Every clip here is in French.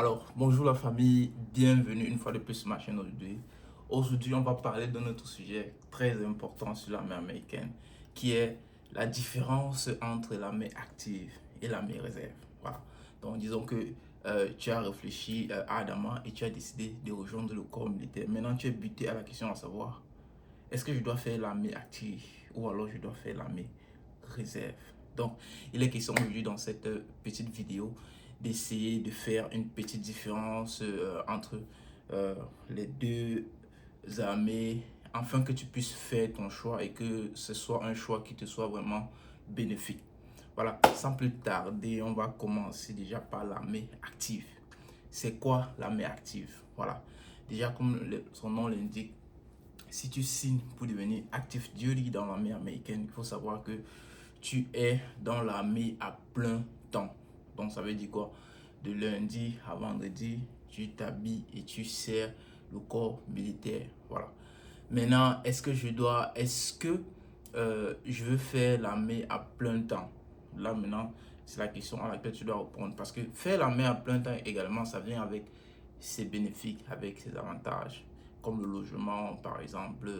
Alors, bonjour la famille, bienvenue une fois de plus sur ma chaîne aujourd'hui. Aujourd'hui, on va parler de notre sujet très important sur l'armée américaine, qui est la différence entre l'armée active et l'armée réserve. Voilà. Donc, disons que tu as réfléchi ardemment et tu as décidé de rejoindre le corps militaire. Maintenant, tu es buté à la question à savoir, est-ce que je dois faire l'armée active ou alors je dois faire l'armée réserve? Donc, il est question aujourd'hui dans cette petite vidéo d'essayer de faire une petite différence entre les deux armées afin que tu puisses faire ton choix et que ce soit un choix qui te soit vraiment bénéfique. Voilà, sans plus tarder, on va commencer déjà par l'armée active. C'est quoi l'armée active? Voilà, déjà comme son nom l'indique, si tu signes pour devenir active duty dans l'armée américaine, il faut savoir que tu es dans l'armée à plein temps. Donc ça veut dire quoi? De lundi à vendredi, tu t'habilles et tu sers le corps militaire. Voilà. Maintenant, est-ce que je veux faire l'armée à plein temps? Là maintenant, c'est la question à laquelle tu dois répondre. Parce que faire l'armée à plein temps également, ça vient avec ses bénéfices, avec ses avantages, comme le logement par exemple.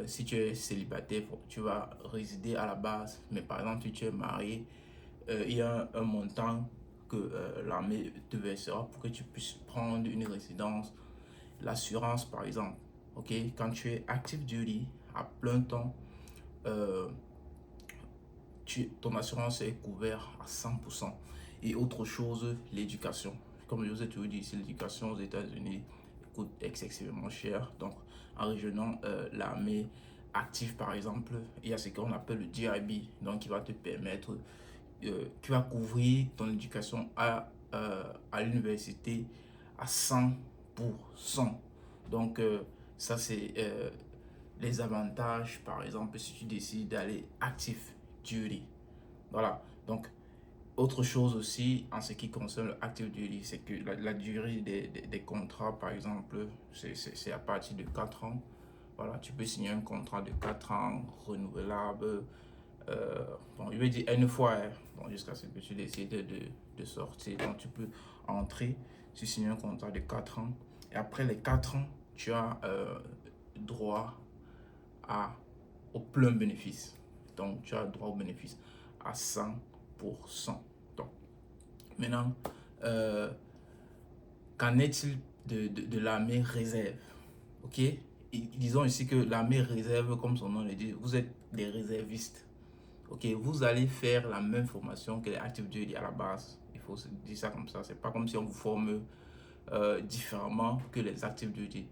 Si tu es célibataire, tu vas résider à la base, mais par exemple si tu es marié, il y a un montant que l'armée te versera pour que tu puisses prendre une résidence. L'assurance par exemple, ok, quand tu es active duty à plein temps, euh, ton assurance est couverte à 100%. Et autre chose, l'éducation. Comme je vous ai toujours dit ici, l'éducation aux États-Unis coûte excessivement cher. Donc, en rejoignant l'armée active, par exemple, il y a ce qu'on appelle le GIB. Donc, qui va te permettre, tu vas couvrir ton éducation à l'université à 100%. Donc, ça, c'est les avantages, par exemple, si tu décides d'aller actif duty. Voilà. Donc, autre chose aussi en ce qui concerne le active duty, c'est que la durée des contrats, par exemple, c'est à partir de 4 ans. Voilà, tu peux signer un contrat de 4 ans renouvelable. Bon, je vais dire une fois, hein, bon, jusqu'à ce que tu décides de sortir. Donc, tu peux entrer, tu signes un contrat de 4 ans. Et après les 4 ans, tu as droit à, au plein bénéfice. Donc, tu as droit au bénéfice à 100%. Donc, maintenant, euh, qu'en est-il de l'armée réserve? Ok? Disons ici que l'armée réserve, comme son nom le dit, vous êtes des réservistes. Ok? Vous allez faire la même formation que les active duty à la base. Il faut se dire ça comme ça. C'est pas comme si on vous forme différemment que les active duty.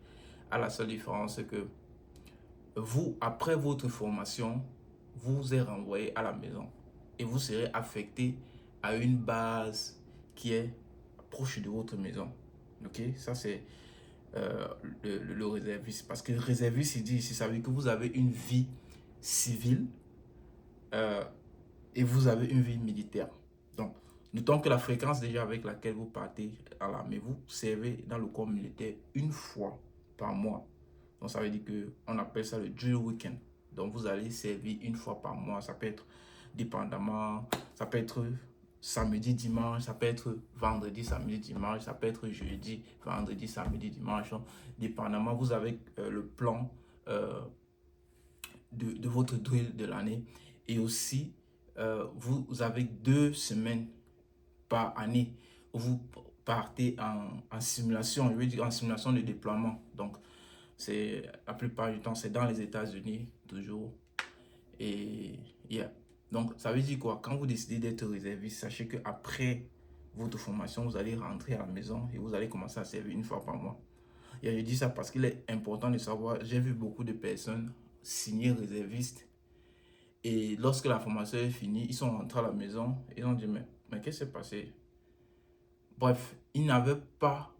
À la seule différence, c'est que vous, après votre formation, vous êtes renvoyé à la maison et vous serez affecté à une base qui est proche de votre maison. Ok, ça c'est euh, le réserviste. Parce que le réserviste, il dit ici, ça veut dire que vous avez une vie civile euh, et vous avez une vie militaire. Donc, notons que la fréquence déjà avec laquelle vous partez à l'armée, vous servez dans le corps militaire une fois par mois. Donc, ça veut dire qu'on appelle ça le drill weekend. Donc, vous allez servir une fois par mois. Ça peut être dépendamment, ça peut être samedi, dimanche, ça peut être vendredi, samedi, dimanche, ça peut être jeudi, vendredi, samedi, dimanche. Donc, dépendamment, vous avez le plan de votre drill de l'année. Et aussi, vous avez 2 semaines par année où vous partez en simulation, je veux dire en simulation de déploiement. Donc, c'est la plupart du temps, c'est dans les États-Unis, toujours. Et yeah. Donc, ça veut dire quoi? Quand vous décidez d'être réserviste, sachez qu'après votre formation, vous allez rentrer à la maison et vous allez commencer à servir une fois par mois. Et je dis ça parce qu'il est important de savoir, j'ai vu beaucoup de personnes signer réservistes et lorsque la formation est finie, ils sont rentrés à la maison et ils ont dit, mais qu'est-ce qui s'est passé? Bref, ils n'avaient pas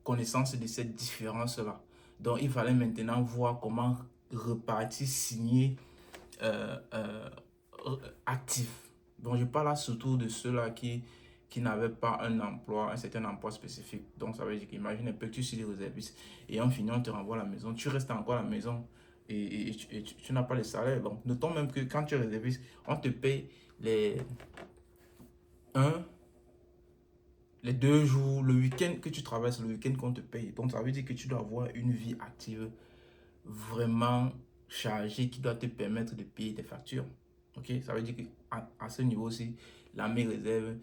connaissance de cette différence-là. Donc, il fallait maintenant voir comment repartir, signer euh, euh, actif. Donc, je parle là surtout de ceux-là qui n'avaient pas un emploi, un certain emploi spécifique. Donc, ça veut dire qu'imagine un peu que tu suis les réservistes et en finit, on te renvoie à la maison. Tu restes encore à la maison et tu n'as pas le salaire. Donc, notons même que quand tu es réserviste, on te paye les 1, les 2 jours, le week-end que tu travailles, c'est le week-end qu'on te paye. Donc, ça veut dire que tu dois avoir une vie active vraiment chargée qui doit te permettre de payer tes factures. Ok? Ça veut dire qu'à à ce niveau aussi, la mes réserve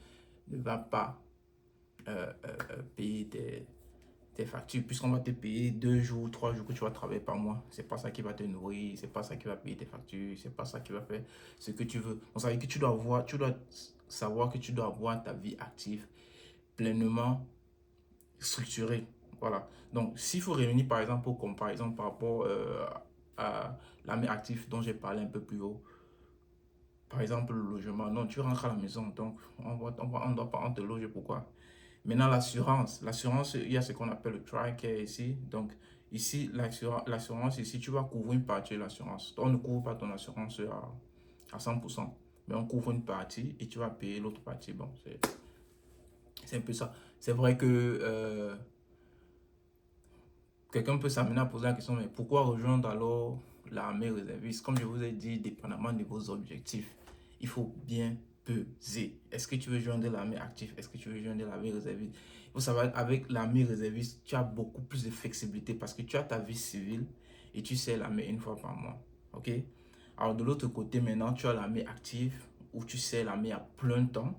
ne va pas payer tes factures, puisqu'on va te payer 2 jours, 3 jours que tu vas travailler par mois. C'est pas ça qui va te nourrir, c'est pas ça qui va payer tes factures, c'est pas ça qui va faire ce que tu veux. Donc, ça veut dire que tu dois savoir que tu dois avoir ta vie active pleinement structurée. Voilà. Donc, s'il faut revenir par exemple au comparaison par rapport à l'année active dont j'ai parlé un peu plus haut, par exemple le logement, non, tu rentres à la maison, donc on doit pas on te loger. Pourquoi? Maintenant, l'assurance, il y a ce qu'on appelle le TRICARE ici. Donc, ici, l'assurance, ici, tu vas couvrir une partie de l'assurance. On ne couvre pas ton assurance à 100%, mais on couvre une partie et tu vas payer l'autre partie. Bon, c'est un peu ça. C'est vrai que quelqu'un peut s'amener à poser la question, mais pourquoi rejoindre alors l'armée réserviste? Comme je vous ai dit, dépendamment de vos objectifs, il faut bien peser. Est-ce que tu veux joindre l'armée active? Est-ce que tu veux joindre l'armée réserviste? Il faut savoir, avec l'armée réserviste, tu as beaucoup plus de flexibilité parce que tu as ta vie civile et tu sers l'armée une fois par mois. Ok? Alors, de l'autre côté, maintenant, tu as l'armée active où tu sers l'armée à plein temps.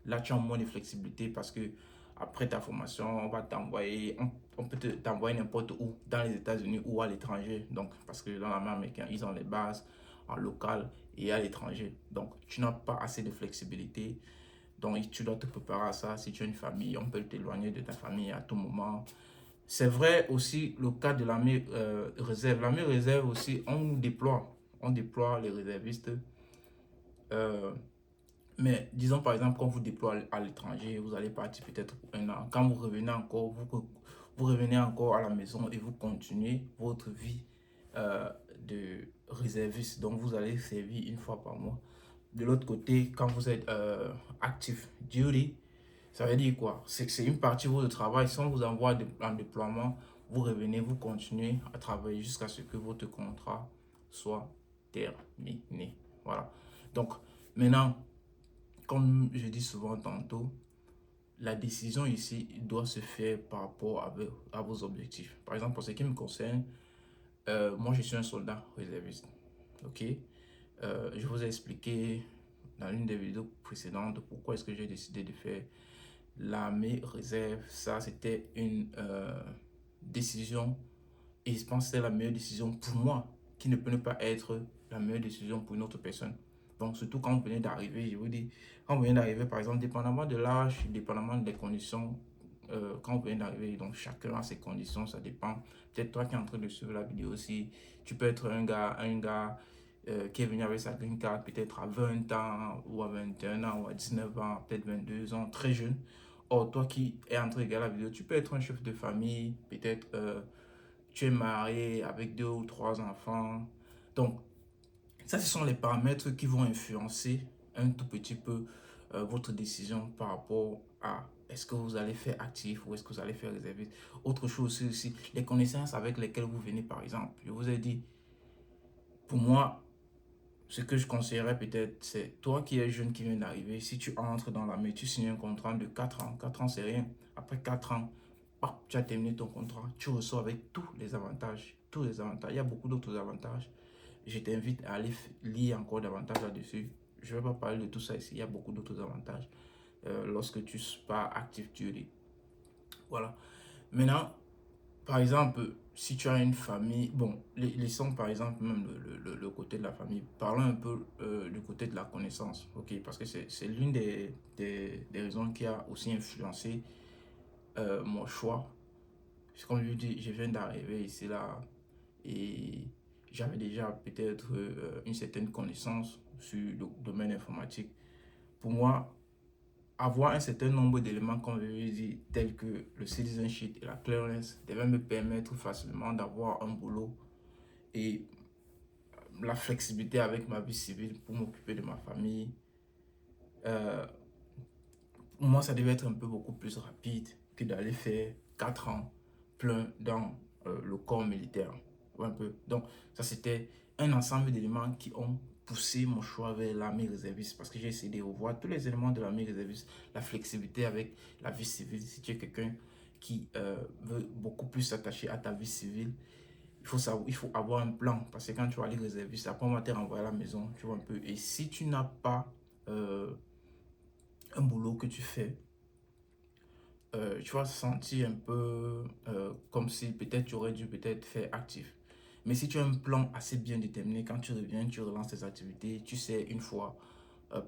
Là, tu as moins de flexibilité parce que après ta formation, on va t'envoyer, on peut t'envoyer n'importe où, dans les États-Unis ou à l'étranger. Donc, parce que dans l'armée américaine, ils ont les bases en local et à l'étranger. Donc, tu n'as pas assez de flexibilité. Donc, tu dois te préparer à ça. Si tu as une famille, on peut t'éloigner de ta famille à tout moment. C'est vrai aussi le cas de l'armée réserve. L'armée réserve aussi, on déploie les réservistes. euh, mais disons par exemple, quand vous déployez à l'étranger, vous allez partir peut-être pour un an. Quand vous revenez encore, vous revenez encore à la maison et vous continuez votre vie euh, de réserviste. Donc vous allez servir une fois par mois. De l'autre côté, quand vous êtes active duty, ça veut dire quoi? C'est une partie de votre travail. Si on vous envoie en déploiement, vous revenez, vous continuez à travailler jusqu'à ce que votre contrat soit terminé. Voilà. Donc maintenant, comme je dis souvent tantôt, la décision ici doit se faire par rapport à vos objectifs. Par exemple, pour ce qui me concerne, moi je suis un soldat réserviste. Ok? Je vous ai expliqué dans l'une des vidéos précédentes pourquoi est-ce que j'ai décidé de faire l'armée réserve. Ça, c'était une décision et je pense que c'est la meilleure décision pour moi qui ne peut ne pas être la meilleure décision pour une autre personne. Donc, surtout quand vous venez d'arriver, je vous dis, quand vous venez d'arriver, par exemple, dépendamment de l'âge, dépendamment des conditions, quand vous venez d'arriver, donc chacun a ses conditions, ça dépend. Peut-être toi qui es en train de suivre la vidéo aussi, tu peux être un gars qui est venu avec sa green card peut-être à 20 ans ou à 21 ans ou à 19 ans, peut-être 22 ans, très jeune. Or, toi qui es en train de regarder la vidéo, tu peux être un chef de famille, peut-être tu es marié avec 2 ou 3 enfants. Donc, ça, ce sont les paramètres qui vont influencer un tout petit peu votre décision par rapport à est-ce que vous allez faire actif ou est-ce que vous allez faire réserviste. Autre chose aussi, les connaissances avec lesquelles vous venez, par exemple. Je vous ai dit, pour moi, ce que je conseillerais peut-être, c'est toi qui es jeune qui vient d'arriver, si tu entres dans l'armée, tu signes un contrat de 4 ans. 4 ans, c'est rien. Après 4 ans, paf, tu as terminé ton contrat, tu ressors avec tous les avantages. Tous les avantages. Il y a beaucoup d'autres avantages. Je t'invite à aller lire encore davantage là-dessus. Je ne vais pas parler de tout ça ici. Il y a beaucoup d'autres avantages lorsque tu pars actif duty. Voilà. Maintenant, par exemple, si tu as une famille, bon, laissons par exemple même le côté de la famille. Parlons un peu du côté de la connaissance, ok? Parce que c'est l'une des raisons qui a aussi influencé mon choix. Comme je dis, je viens d'arriver ici là et j'avais déjà peut-être une certaine connaissance sur le domaine informatique. Pour moi, avoir un certain nombre d'éléments, comme je l'ai dit, tels que le citizenship et la clearance, devait me permettre facilement d'avoir un boulot et la flexibilité avec ma vie civile pour m'occuper de ma famille. Euh, pour moi, ça devait être un peu beaucoup plus rapide que d'aller faire 4 ans plein dans le corps militaire. Un peu. Donc, ça, c'était un ensemble d'éléments qui ont poussé mon choix vers l'armée réserviste parce que j'ai essayé de revoir tous les éléments de l'armée réserviste, la flexibilité avec la vie civile. Si tu es quelqu'un qui veut beaucoup plus s'attacher à ta vie civile, il faut avoir un plan parce que quand tu vas aller réserviste, après on va te renvoyer à la maison, tu vois un peu. Et si tu n'as pas un boulot que tu fais, tu vas te sentir un peu comme si peut-être tu aurais dû peut-être faire actif. Mais si tu as un plan assez bien déterminé, quand tu reviens, tu relances tes activités, tu sais une fois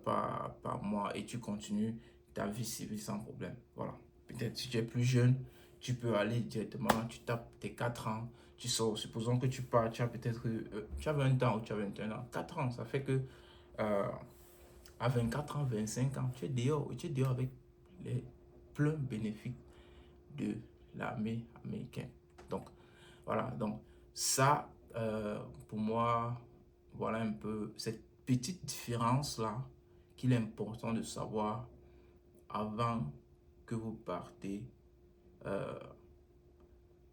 par mois et tu continues ta vie civile sans problème. Voilà. Peut-être si tu es plus jeune, tu peux aller directement, tu tapes tes 4 ans, tu sors. Supposons que tu pars, tu as peut-être tu as 20 ans ou tu as 21 ans. 4 ans, ça fait que euh, à 24 ans, 25 ans, tu es dehors avec les pleins bénéfices de l'armée américaine. Donc, voilà. Donc, ça, pour moi, voilà un peu cette petite différence-là qu'il est important de savoir avant que vous partez euh,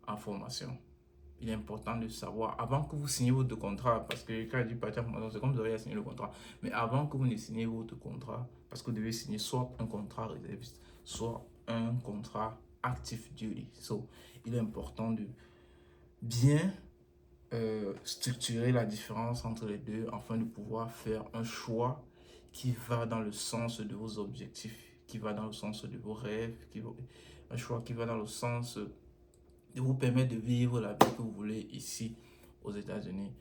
en formation. Il est important de savoir avant que vous signez votre contrat, parce que quand je dis partir en formation, c'est comme vous auriez signé le contrat. Mais avant que vous ne signiez votre contrat, parce que vous devez signer soit un contrat réserviste, soit un contrat active duty. So, il est important de bien structurer la différence entre les deux afin de pouvoir faire un choix qui va dans le sens de vos objectifs, qui va dans le sens de vos rêves, un choix qui va dans le sens de vous permettre de vivre la vie que vous voulez ici aux États-Unis.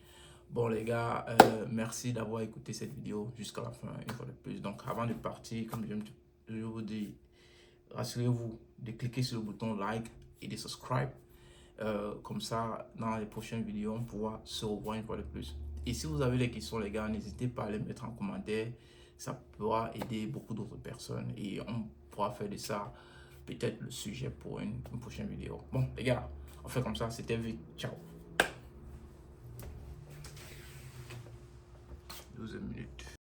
Bon les gars, merci d'avoir écouté cette vidéo jusqu'à la fin une fois de plus. Donc avant de partir, comme je vous dis, rassurez-vous de cliquer sur le bouton like et de subscribe. Comme ça, dans les prochaines vidéos, on pourra se revoir une fois de plus. Et si vous avez des questions, les gars, n'hésitez pas à les mettre en commentaire. Ça pourra aider beaucoup d'autres personnes et on pourra faire de ça peut-être le sujet pour une prochaine vidéo. Bon, les gars, on fait comme ça. C'était Vic. Ciao. 12 minutes.